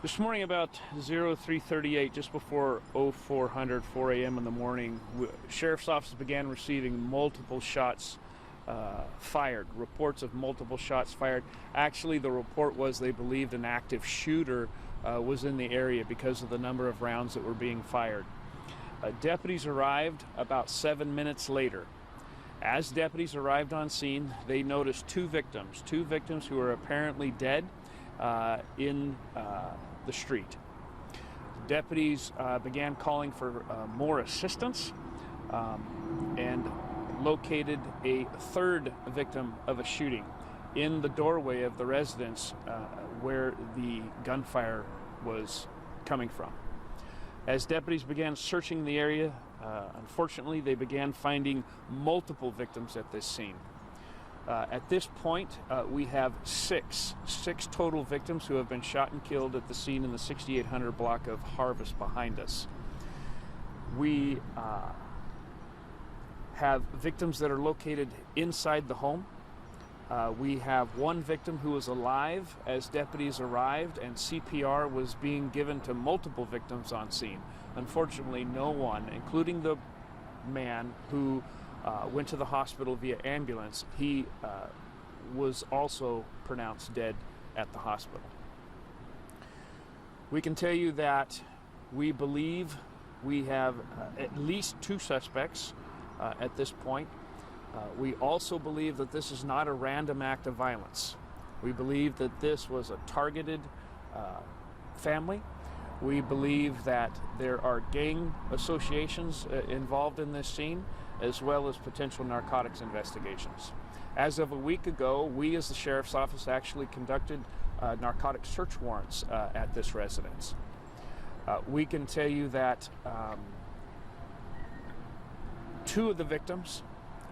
This morning about 0338, just before 4 a.m. in the morning, Sheriff's Office began receiving multiple shots fired, reports of multiple shots fired. Actually, the report was they believed an active shooter was in the area because of the number of rounds that were being fired. Deputies arrived about 7 minutes later. As deputies arrived on scene, they noticed two victims who were apparently dead in the street. Deputies began calling for more assistance and located a third victim of a shooting in the doorway of the residence where the gunfire was coming from. As deputies began searching the area, unfortunately, they began finding multiple victims at this scene. At this point, we have six total victims who have been shot and killed at the scene in the 6800 block of Harvest behind us. We have victims that are located inside the home. We have one victim who was alive as deputies arrived, and CPR was being given to multiple victims on scene. Unfortunately, no one, including the man who went to the hospital via ambulance, he was also pronounced dead at the hospital. We can tell you that we believe we have at least two suspects at this point. We also believe that this is not a random act of violence. We believe that this was a targeted family. We believe that there are gang associations involved in this scene, as well as potential narcotics investigations. As of a week ago, we as the Sheriff's Office actually conducted narcotic search warrants at this residence. We can tell you that two of the victims,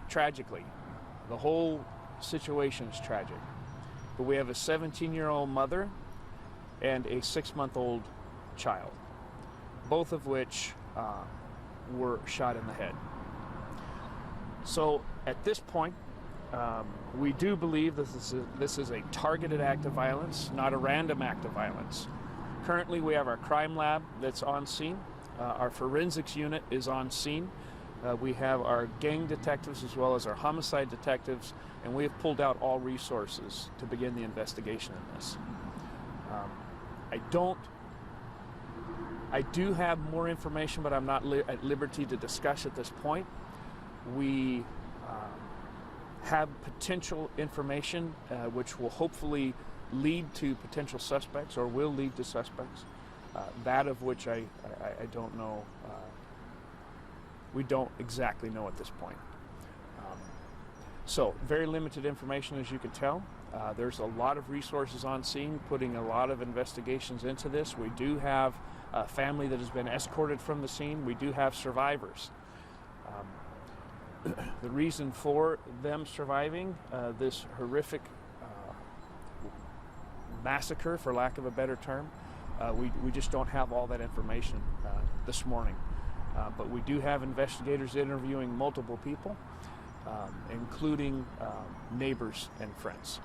tragically, the whole situation is tragic, but we have a 17-year-old mother and a 6-month-old child, both of which were shot in the head. So at this point, we do believe this is a targeted act of violence, not a random act of violence. Currently, we have our crime lab that's on scene. Our forensics unit is on scene. We have our gang detectives as well as our homicide detectives, and we have pulled out all resources to begin the investigation in this. I do have more information, but I'm not at liberty to discuss at this point. We have potential information which will hopefully lead to potential suspects, or will lead to suspects, that of which I don't know. We don't exactly know at this point. So very limited information, as you can tell. There's a lot of resources on scene, putting a lot of investigations into this. We do have a family that has been escorted from the scene. We do have survivors. The reason for them surviving this horrific massacre, for lack of a better term, we just don't have all that information this morning. But we do have investigators interviewing multiple people, including neighbors and friends.